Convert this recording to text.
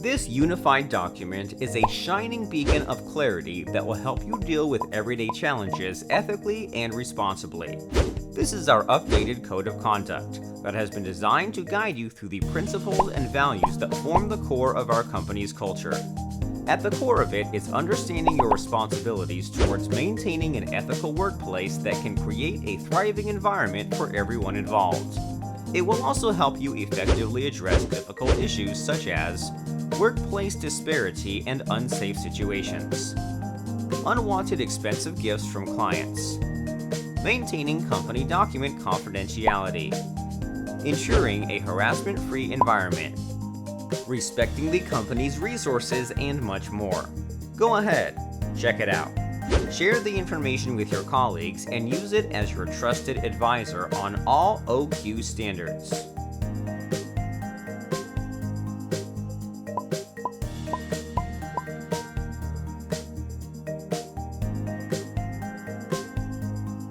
This unified document is a shining beacon of clarity that will help you deal with everyday challenges ethically and responsibly. This is our updated code of conduct that has been designed to guide you through the principles and values that form the core of our company's culture. At the core of it is understanding your responsibilities towards maintaining an ethical workplace that can create a thriving environment for everyone involved. It will also help you effectively address difficult issues such as workplace disparity and unsafe situations, unwanted expensive gifts from clients, maintaining company document confidentiality, ensuring a harassment-free environment, respecting the company's resources, and much more. Go ahead, check it out. Share the information with your colleagues and use it as your trusted advisor on all OQ standards.